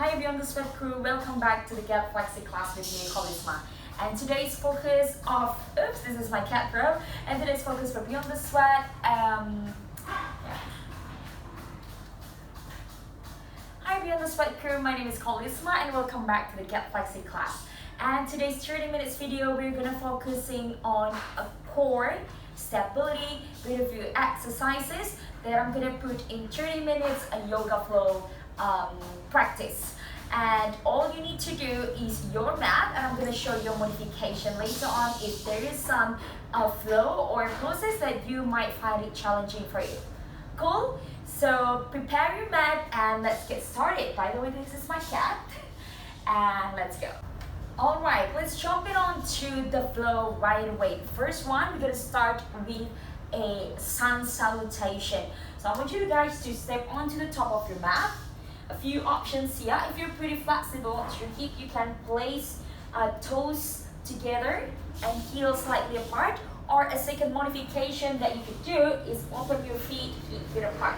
Hi Beyond the Sweat crew, welcome back to the Get Flexi class with me, Charisma. And today's focus of, this is my cat girl, and today's focus for Beyond the Sweat, Hi Beyond the Sweat crew, my name is Charisma and welcome back to the Get Flexi class. And today's 30 minutes video, we're gonna focusing on a core stability with a few exercises that I'm gonna put in 30 minutes a yoga flow practice. And all you need to do is your mat, and I'm going to show you a modification later on if there is some flow or process that you might find it challenging for you. Cool? So prepare your mat and let's get started. By the way, this is my cat. And let's go. Alright, let's jump in on to the flow right away. The first one, we're going to start with a sun salutation. So I want you guys to step onto the top of your mat. A few options here. If you're pretty flexible on your hip, you can place toes together and heels slightly apart. Or a second modification that you could do is open your feet width apart.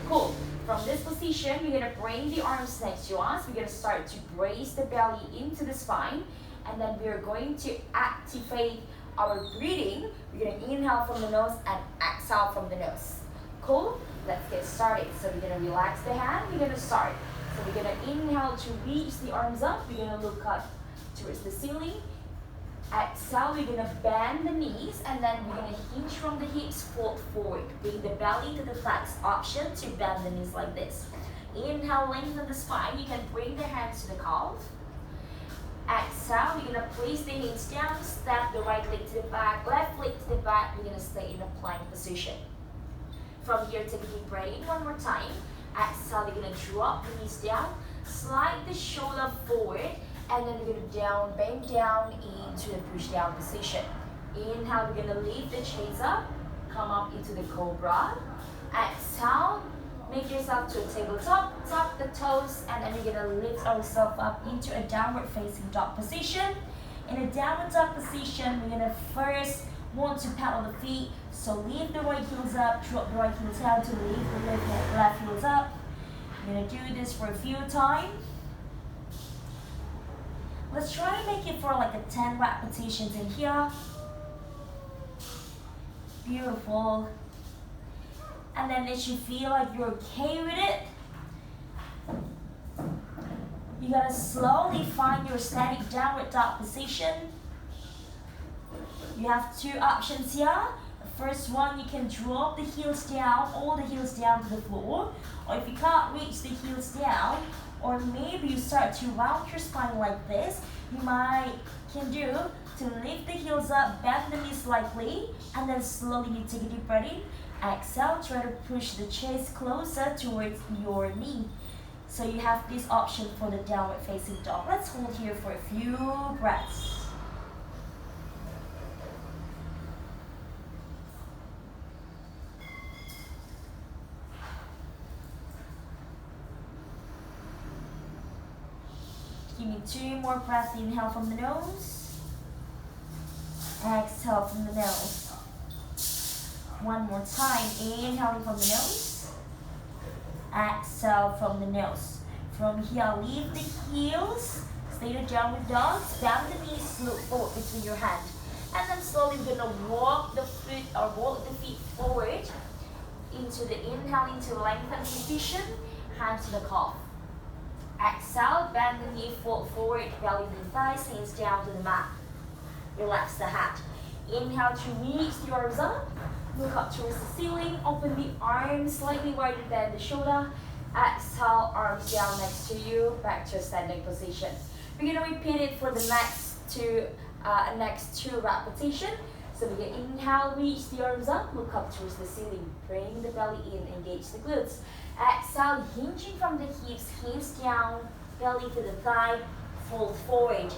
Cool. From this position, we're going to bring the arms next to us. We're going to start to brace the belly into the spine. And then we're going to activate our breathing. We're going to inhale from the nose and exhale from the nose. Cool? Let's get started. So we're going to relax the hand. We're going to start. So we're going to inhale to reach the arms up. We're going to look up towards the ceiling. Exhale, we're going to bend the knees and then we're going to hinge from the hips, fold forward. Bring the belly to the flex option to bend the knees like this. Inhale, lengthen the spine. You can bring the hands to the calf. Exhale, we're going to place the hands down, step the right leg to the back, left leg to the back. We're going to stay in a plank position. From here, take a deep breath in one more time. Exhale, we're going to drop the knees down, slide the shoulder forward, and then we're going to bend down into the push down position. Inhale, we're going to lift the chest up, come up into the cobra. Exhale, make yourself to a tabletop, tap the toes, and then we're going to lift ourselves up into a downward facing dog position. In a downward dog position, we're going to first want to pedal the feet, so lift the right heels up, drop the right heels down to lift the left heels up. You're going to do this for a few times. Let's try to make it for like a 10 repetitions in here. Beautiful. And then as you feel like you're okay with it, you're going to slowly find your static downward dog position. You have two options here. The first one, you can drop the heels down, all the heels down to the floor. Or if you can't reach the heels down, or maybe you start to round your spine like this, you can do to lift the heels up, bend the knees slightly, and then slowly you take a deep breath in. Exhale, try to push the chest closer towards your knee. So you have this option for the downward facing dog. Let's hold here for a few breaths. Give me 2 more breaths. Inhale from the nose. Exhale from the nose. One more time. Inhaling from the nose. Exhale from the nose. From here, lift the heels. Stay the downward dog. Bend the knees, look forward between your hands. And then slowly we're going to walk the feet forward into the inhale, into lengthen position. Hands to the calf. Exhale, bend the knee, fold forward, belly to the thighs, hands down to the mat. Relax the head. Inhale to reach the arms up. Look up towards the ceiling. Open the arms slightly wider than the shoulder. Exhale, arms down next to you. Back to a standing position. We're going to repeat it for the next two repetitions. So we're going to inhale, reach the arms up. Look up towards the ceiling. Bring the belly in, engage the glutes. Exhale, hinging from the hips, hands down, belly to the thigh, fold forward.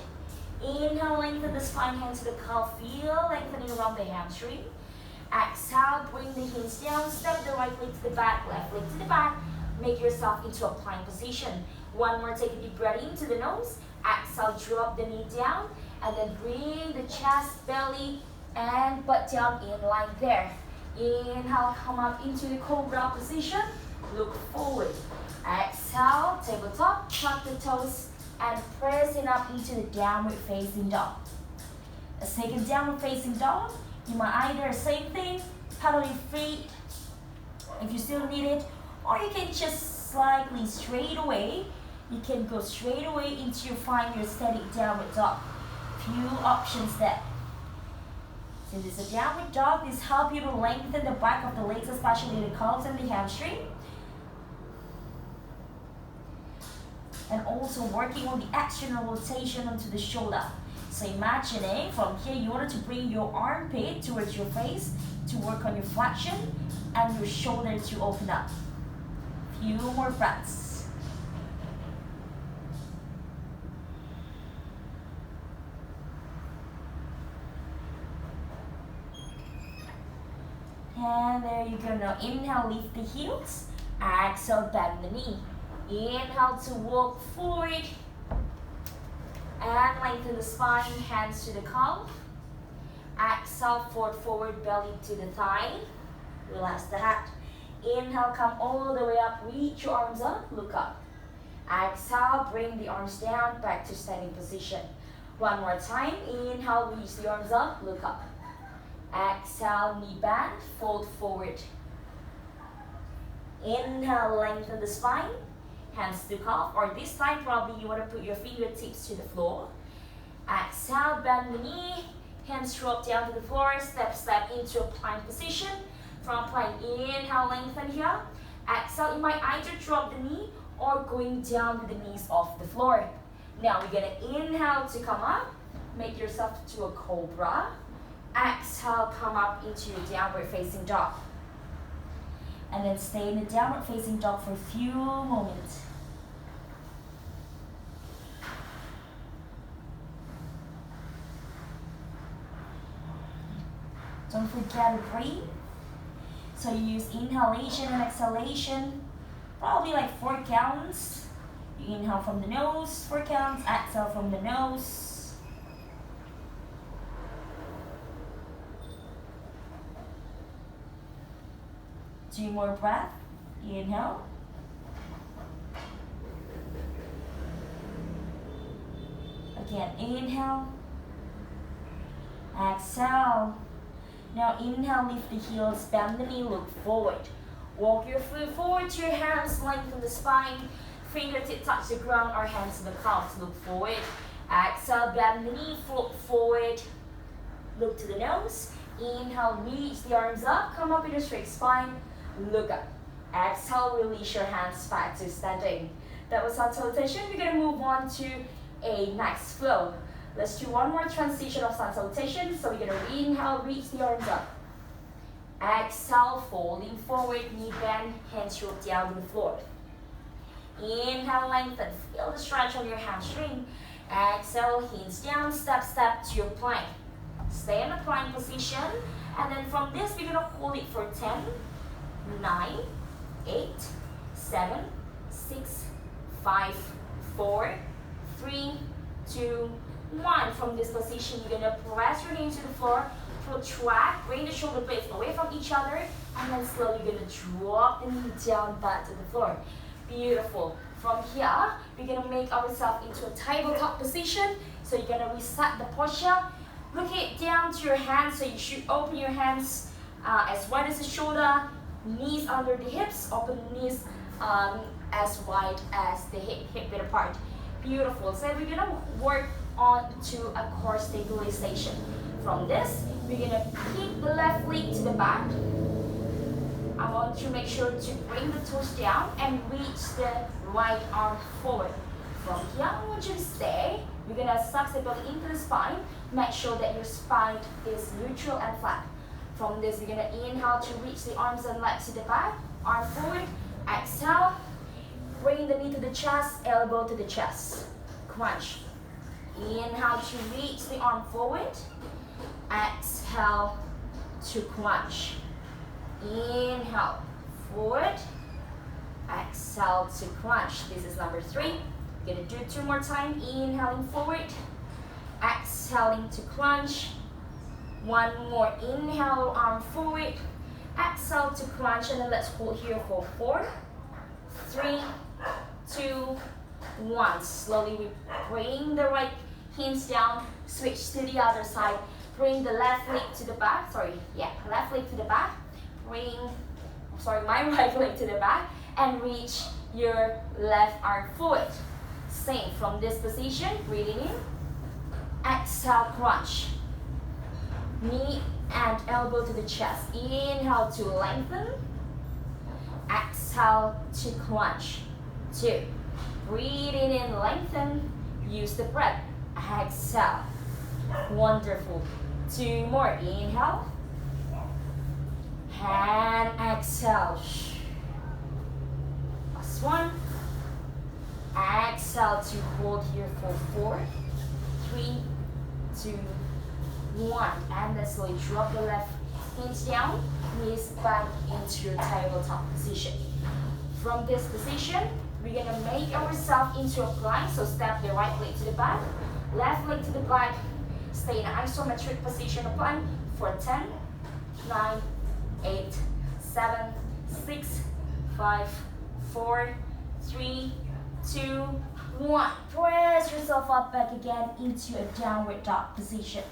Inhale, lengthen the spine, hands to the calf, feel lengthening around the hamstring. Exhale, bring the hands down, step the right leg to the back, left leg to the back. Make yourself into a plank position. One more, take a deep breath into the nose. Exhale, drop the knee down, and then bring the chest, belly, and butt down in line there. Inhale, come up into the cobra position. Look forward. Exhale. Exhale, tabletop, tuck the toes, and pressing up into the downward facing dog. Let's take a downward facing dog. You might either, same thing, paddle your feet if you still need it, or you can just slightly straight away. You can go straight away into find your steady downward dog. Few options there. Since it's a downward dog, this helps you to lengthen the back of the legs, especially the calves and the hamstring. And also working on the external rotation onto the shoulder. So imagining from here, you want to bring your armpit towards your face to work on your flexion and your shoulder to open up. Few more breaths. And there you go. Now inhale, lift the heels. Exhale, bend the knee. Inhale to walk forward. And lengthen the spine, hands to the calf. Exhale, forward, belly to the thigh. Relax the head. Inhale, come all the way up, reach your arms up, look up. Exhale, bring the arms down, back to standing position. One more time, inhale, reach the arms up, look up. Exhale, knee bend, fold forward. Inhale, lengthen the spine, hands to calf, or this time probably you want to put your fingertips to the floor. Exhale, bend the knee, hands drop down to the floor, step into a plank position. From plank, inhale, lengthen here. Exhale, you might either drop the knee or going down with the knees off the floor. Now we're gonna inhale to come up, make yourself to a cobra. Exhale, come up into your downward facing dog. And then stay in the downward facing dog for a few moments. Don't forget to breathe. So you use inhalation and exhalation, probably like 4 counts. You inhale from the nose, 4 counts, exhale from the nose. Two more breaths. Inhale. Again, inhale. Exhale. Now inhale, lift the heels, bend the knee, look forward. Walk your foot forward to your hands, lengthen the spine. Fingertips touch the ground or hands to the calves, look forward. Exhale, bend the knee, float forward. Look to the nose. Inhale, reach the arms up, come up with a straight spine, look up. Exhale, release your hands back to standing. That was our salutation. We're going to move on to a next flow. Let's do one more transition of sun salutation. So we're going to inhale, reach the arms up. Exhale, folding forward, knee bend, hands drop down to the floor. Inhale, lengthen, feel the stretch on your hamstring. Exhale, hands down, step to your plank. Stay in the plank position. And then from this, we're going to hold it for 10, 9, 8, 7, 6, 5, 4, 3, 2, 1. From this position, you're going to press your knee to the floor, protract, bring the shoulder blades away from each other, and then slowly you're going to drop the knee down back to the floor. Beautiful. From here, we're going to make ourselves into a tabletop position. So you're going to reset the posture. Look it down to your hands, so you should open your hands as wide as the shoulder, knees under the hips, open the knees as wide as the hip width apart. Beautiful. So we're going to work on to a core stabilization. From this, we're going to keep the left leg to the back. I want to make sure to bring the toes down and reach the right arm forward. From here, I want you to stay. We're going to suck the belly into the spine. Make sure that your spine is neutral and flat. From this, we're going to inhale to reach the arms and legs to the back. Arm forward. Exhale. Bring the knee to the chest, elbow to the chest. Crunch. Inhale to reach the arm forward. Exhale to crunch. Inhale, forward. Exhale to crunch. This is number 3. We're going to do 2 more times. Inhaling forward. Exhaling to crunch. 1 more. Inhale, arm forward. Exhale to crunch. And then let's hold here for 4, 3, 2, 1. Slowly we bring the right hands down, switch to the other side. Bring the left leg to the back, left leg to the back. My right leg to the back and reach your left arm forward. Same from this position, breathing in. Exhale, crunch. Knee and elbow to the chest. Inhale to lengthen. Exhale to crunch. 2. Breathing in, lengthen. Use the breath. Exhale. Wonderful. 2 more. Inhale. And exhale. Last one. Exhale to hold here for 4, 3, 2, 1. And then slowly drop the left hands down, knees back into your tabletop position. From this position, we're gonna make ourselves into a plank. So step the right leg to the back, left leg to the back. Stay in an isometric position of plank for 10, 9, 8, 7, 6, 5, 4, 3, 2, 1. Press yourself up back again into a downward dog position.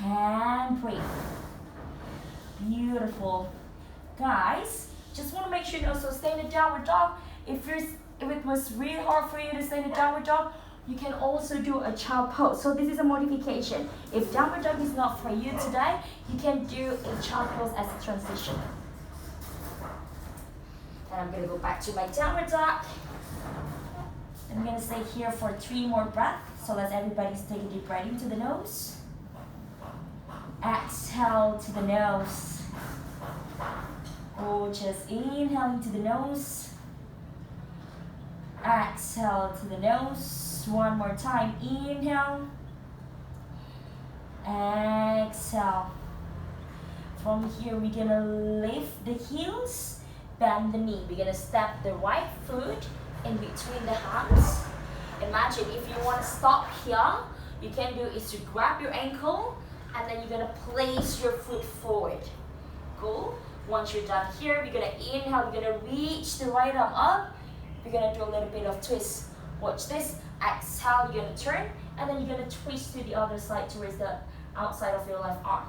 And breathe. Beautiful. Guys, just want to make sure you also stay in a downward dog. If it was really hard for you to stay in a downward dog, you can also do a child pose. So this is a modification. If downward dog is not for you today, you can do a child pose as a transition. And I'm going to go back to my downward dog. I'm going to stay here for 3 more breaths. So let's everybody take a deep breath into the nose. Exhale to the nose. Just inhale into the nose. Exhale to the nose. One more time. Inhale. Exhale. From here, we're going to lift the heels, bend the knee. We're going to step the right foot in between the hands. Imagine if you want to stop here, you can do is to grab your ankle and then you're going to place your foot forward. Cool. Once you're done here, we're going to inhale, we're going to reach the right arm up. We're going to do a little bit of twist. Watch this. Exhale, you're going to turn and then you're going to twist to the other side towards the outside of your left arm.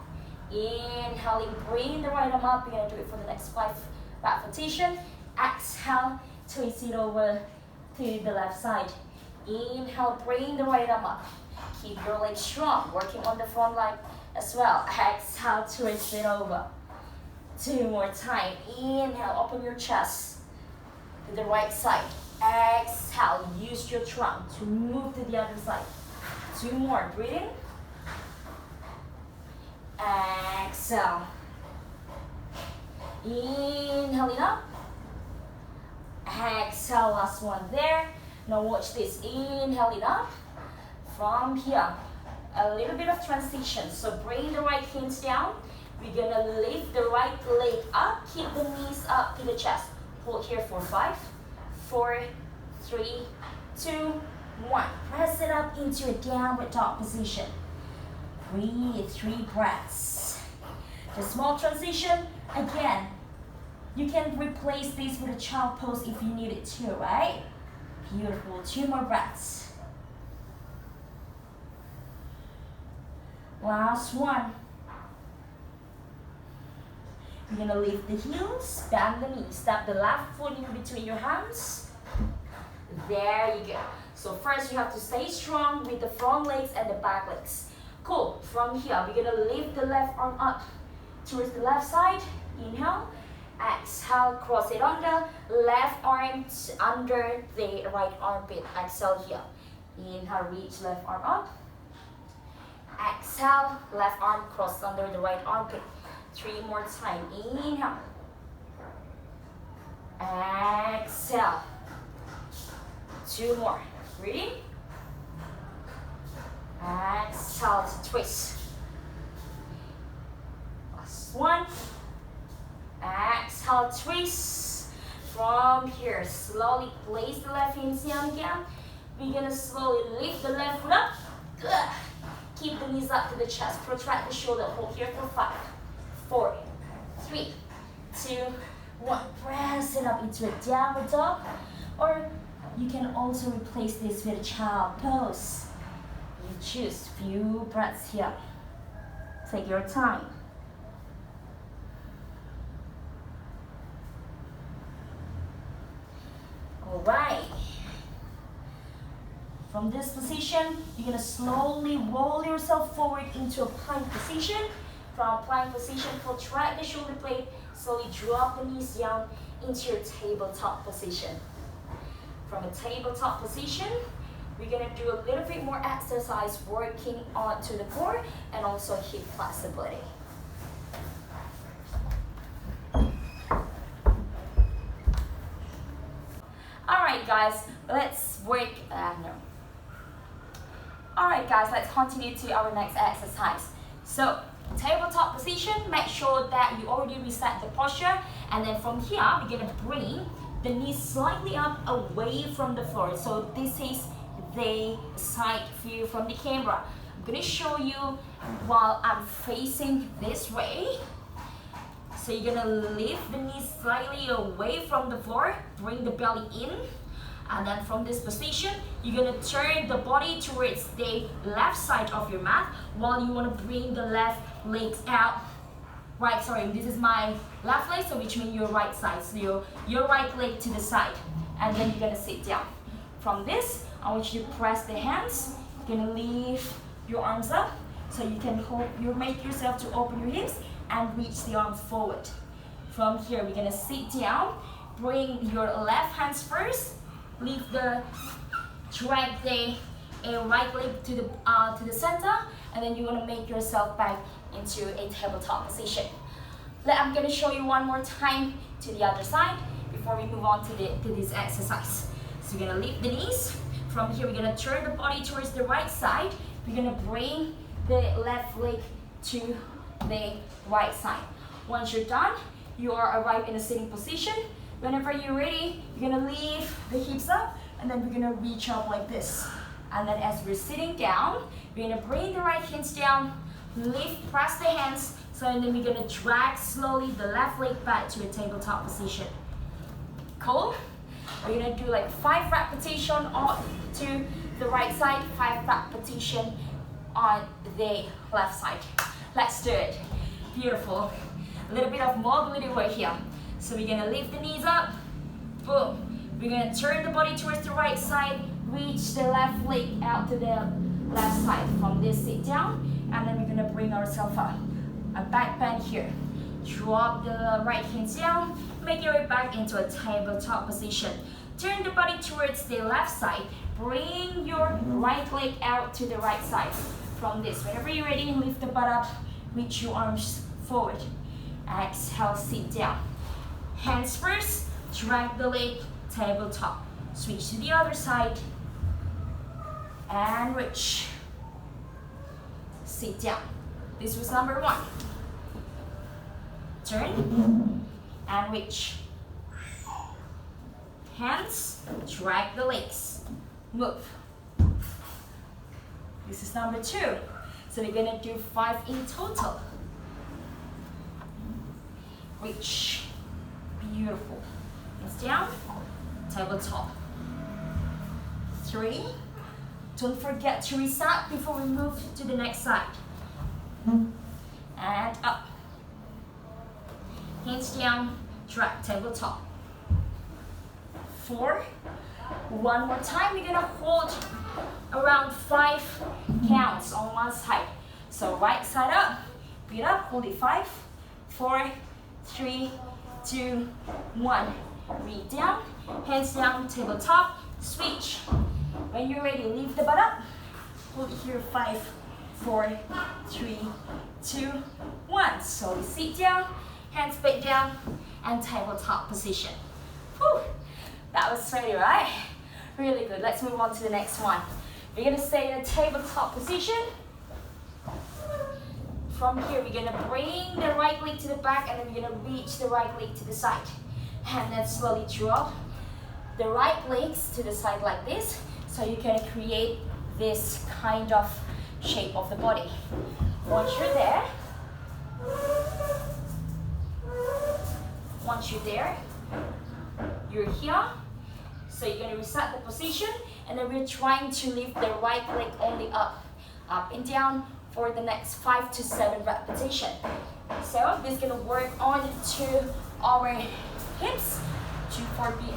Inhaling, bring the right arm up. We're going to do it for the next 5 back rotation. Exhale, twist it over to the left side. Inhale, bring the right arm up. Keep your legs strong, working on the front leg as well. Exhale, twist it over. 2 more time. Inhale, open your chest to the right side. Exhale, use your trunk to move to the other side. 2 more, breathing. Exhale. Inhaling up. Exhale, last one there. Now watch this. Inhaling up. From here, a little bit of transition. So bring the right hands down. We're gonna lift the right leg up. Keep the knees up to the chest. Hold here for 5, 4, 3, 2, 1. Press it up into a downward dog position. Breathe, 3 breaths. The small transition, again, you can replace this with a child pose if you need it too, right? Beautiful, 2 more breaths. Last one. You're gonna lift the heels, bend the knees, step the left foot in between your hands. There you go. So first you have to stay strong with the front legs and the back legs. Cool. From here, we're gonna lift the left arm up towards the left side. Inhale. Exhale, cross it under. Left arm under the right armpit. Exhale here. Inhale, reach left arm up. Exhale, left arm cross under the right armpit. 3 more time. Inhale. Exhale. 2 more. Breathing. Exhale to twist. Last one. Exhale, twist. From here, slowly place the left hands down again. We're gonna slowly lift the left foot up. Good. Keep the knees up to the chest. Protract the shoulder. Hold here for 5, 4, 3, 2, 1. Press it up into a downward dog. Or You can also replace this with a child pose. You choose few breaths here. Take your time. Alright. From this position, you're going to slowly roll yourself forward into a plank position. From plank position, contract the shoulder blade, slowly drop the knees down into your tabletop position. From a tabletop position, we're going to do a little bit more exercise working onto the core and also hip flexibility. Alright guys, let's work, Alright guys, let's continue to our next exercise. So, tabletop position, make sure that you already reset the posture, and then from here, we're going to bring the knees slightly up away from the floor. So this is the side view from the camera. I'm going to show you while I'm facing this way. So you're going to lift the knees slightly away from the floor, bring the belly in, and then from this position, you're going to turn the body towards the left side of your mat while you want to bring the left legs out. Right, sorry, this is my left leg, so which means your right side. So your right leg to the side, and then you're going to sit down. From this, I want you to press the hands. You're going to lift your arms up so you can hold, you make yourself to open your hips and reach the arms forward. From here, we're going to sit down. Bring your left hands first. Drag the right leg to the center, and then you want to make yourself back into a tabletop position. I'm going to show you one more time to the other side before we move on to this exercise. So you're going to lift the knees. From here, we're going to turn the body towards the right side. We're going to bring the left leg to the right side. Once you're done, you are arrived in a sitting position. Whenever you're ready, you're going to lift the hips up, and then we're going to reach up like this. And then as we're sitting down, we're going to bring the right hands down, lift, press the hands, so and then we're going to drag slowly the left leg back to a tabletop position. Cool? We're going to do like 5 repetitions on to the right side, 5 repetitions on the left side. Let's do it. Beautiful. A little bit of mobility right here. So we're going to lift the knees up. Boom. We're going to turn the body towards the right side, reach the left leg out to the left side. From this, sit down, and then we're going to bring ourselves up. A back bend here. Drop the right hands down, make your way back into a tabletop position. Turn the body towards the left side. Bring your right leg out to the right side. From this, whenever you're ready, lift the butt up, reach your arms forward. Exhale, sit down. Hands first, drag the leg, tabletop. Switch to the other side, and reach. Sit down. This was number 1. Turn, and reach. Hands, drag the legs, move. This is number 2. So we're gonna do 5 in total. Reach. Beautiful. Hands down, tabletop. 3. Don't forget to reset before we move to the next side. And up. Hands down, drag tabletop. 4. One more time, we're gonna hold around 5 counts on one side. So right side up, feet up, hold it 5, 4, 3, 2, 1. Breathe down, hands down, tabletop, switch. When you're ready, lift the butt up, hold it here 5, 4, 3, 2, 1. So we sit down, hands back down, and tabletop position. Whew. That was ready, right? Really good. Let's move on to the next one. We're gonna stay in a tabletop position. From here, we're gonna bring the right leg to the back, and then we're gonna reach the right leg to the side. And then slowly drop the right legs to the side like this, so you can create this kind of shape of the body. Once you're there, you're here. So you're gonna reset the position, and then we're trying to lift the right leg only up and down for the next 5 to 7 repetitions. So this is gonna work on to our hips,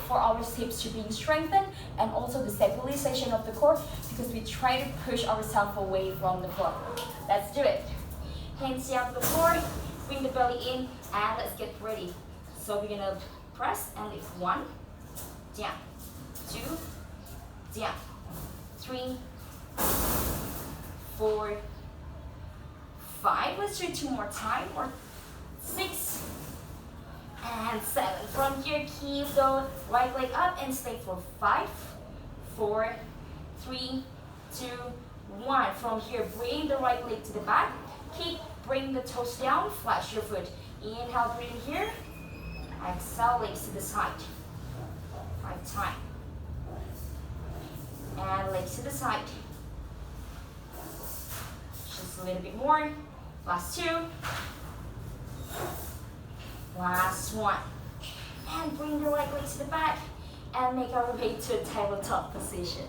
for our hips to be strengthened, and also the stabilization of the core, because we try to push ourselves away from the floor. Let's do it. Hands down to the floor, bring the belly in, and let's get ready. So we're gonna press and lift. 1, down, 2, down, 3, 4, 5. Let's do 2 more time, or 6 and 7. From here, keep the right leg up and stay for 5, 4, 3, 2, 1. From here, bring the right leg to the back. Bring the toes down, flash your foot. Inhale, breathe in here. Exhale, legs to the side. 5 times. And legs to the side. Just a little bit more. Last 2. Last 1. And bring the right leg to the back and make our way to a tabletop position.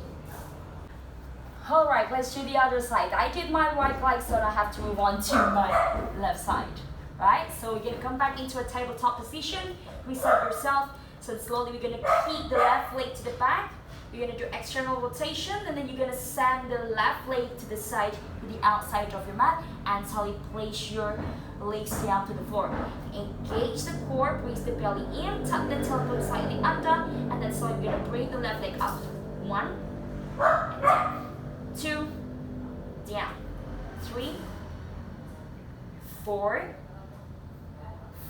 Alright, let's do the other side. I did my right leg, so I have to move on to my left side. Right? So we're gonna come back into a tabletop position, reset yourself. So slowly we're gonna keep the left leg to the back. You're gonna do external rotation, and then you're gonna send the left leg to the side, to the outside of your mat, and slowly place your legs down to the floor. Engage the core, brace the belly in, tuck the tailbone slightly under, and then slowly you're gonna bring the left leg up. 1, and down. 2, down. 3, 4,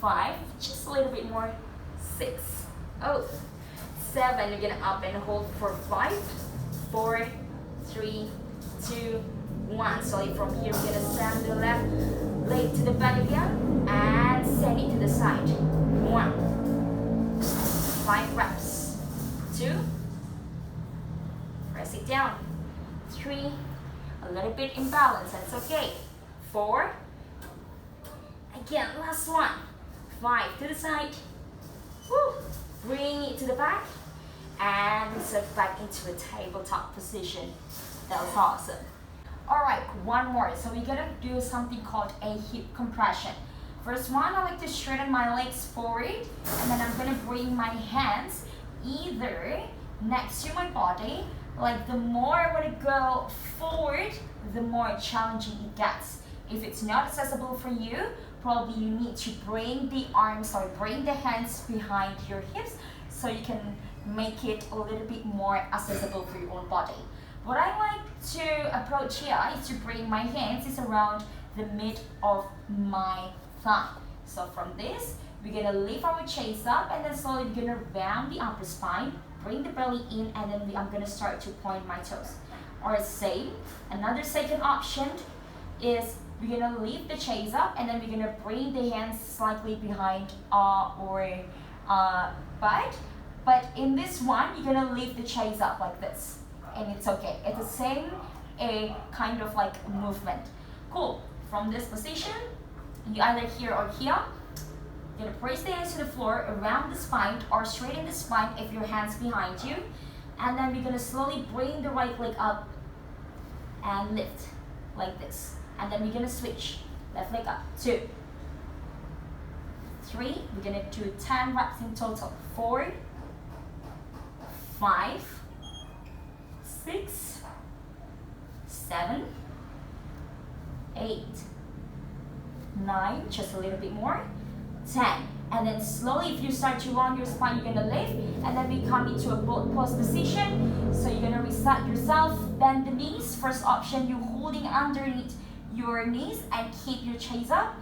5, just a little bit more. 6, 7. You're gonna up and hold for 5, 4, 3, 2, 1. So from here, we're gonna send the left leg to the back again and send it to the side. 1, 5 reps. 2, press it down. 3, a little bit imbalance, that's okay. 4, again, last 1. 5 to the side. Woo. Bring it to the back and set back into a tabletop position. That was awesome. Alright, one more. So we're gonna do something called a hip compression. First one, I like to straighten my legs forward, and then I'm gonna bring my hands either next to my body. Like the more I want to go forward, the more challenging it gets. If it's not accessible for you, probably you need to bring the arms or bring the hands behind your hips so you can make it a little bit more accessible for your own body. What I like to approach here is to bring my hands is around the mid of my thumb. So from this, we're gonna lift our chest up, and then slowly we're gonna round the upper spine, bring the belly in, and then I'm gonna start to point my toes. Or same, another second option is we're gonna lift the chest up, and then we're gonna bring the hands slightly behind our butt. But in this one, you're gonna lift the chest up like this, and it's okay. It's the same kind of like movement. Cool. From this position, you either here or here. You're gonna press the hands to the floor around the spine or straighten the spine if your hands behind you. And then we're gonna slowly bring the right leg up and lift like this. And then we're gonna switch. Left leg up. 2, 3. We're gonna do 10 reps in total. 4, 5, 6, 7, 8, 9. Just a little bit more. 10. And then slowly, if you start to round your spine, you're gonna lift, and then we come into a boat pose position. So you're gonna reset yourself, bend the knees. First option, you're holding underneath your knees and keep your chest up.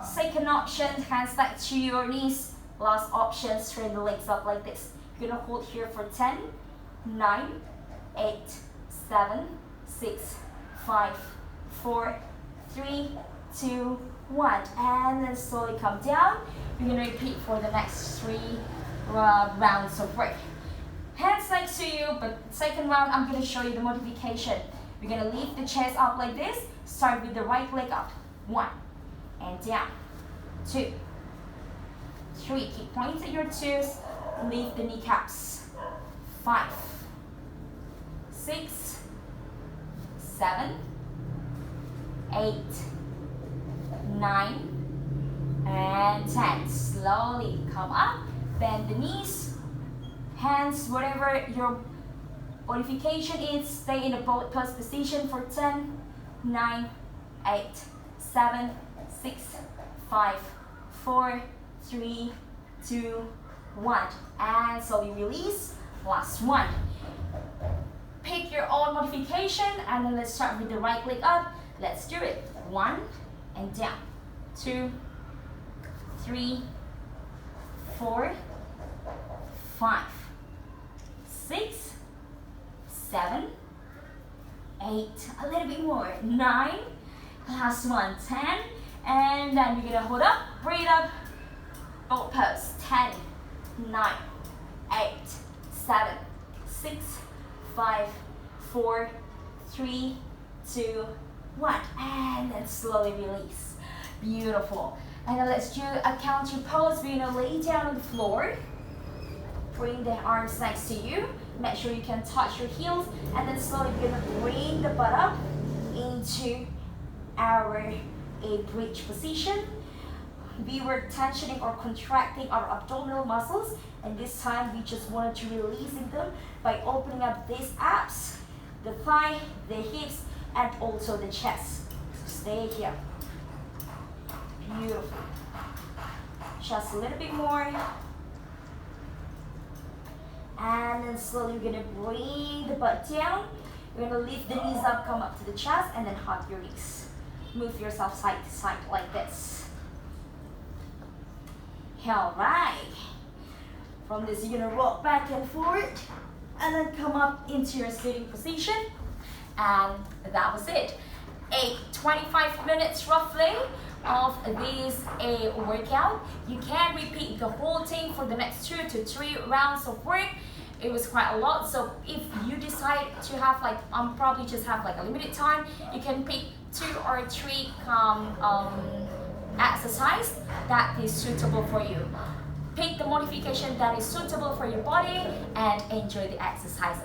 Second option, hands back to your knees. Last option, straighten the legs up like this. You're gonna hold here for 10, 9, 8, 7, 6, 5, 4, 3, 2, 1, and then slowly come down. We're gonna repeat for the next 3 rounds of work. Hands next to you, but second round I'm gonna show you the modification. We're gonna lift the chest up like this. Start with the right leg up. 1, and down. 2, 3. Keep pointing your toes. Lift the kneecaps. 5, 6, 7, 8, 9, and 10. Slowly come up, bend the knees, hands, whatever your modification is, stay in the boat pose position for 10, 9, 8, 7, 6, 5, 4, 3, 2, 1. And slowly release. Last one. Pick your own modification, and then let's start with the right leg up. Let's do it. 1 and down. 2, 3, 4, 5, 6, 7, 8, a little bit more, 9, last one, 10, and then you're gonna hold up, breathe up, boat pose, 10, 9, 8, 7, 6, 5, 4, 3, 2, 1, and then slowly release. Beautiful. And then let's do a counter pose. We're gonna lay down on the floor. Bring the arms next to you. Make sure you can touch your heels, and then slowly we're gonna bring the butt up into our bridge position. We were tensioning or contracting our abdominal muscles, and this time we just wanted to releasing them by opening up these abs, the thigh, the hips, and also the chest. So stay here. Beautiful. Just a little bit more. And then slowly we're gonna bring the butt down. We're gonna lift the knees up, come up to the chest, and then hug your knees. Move yourself side to side like this. Alright. From this, you're gonna rock back and forward, and then come up into your sitting position. And that was it. 25 minutes roughly of this workout. You can repeat the whole thing for the next 2 to 3 rounds of work. It was quite a lot, so if you decide to have like probably just have like a limited time, you can pick 2 or 3 exercise that is suitable for you. Pick the modification that is suitable for your body and enjoy the exercise.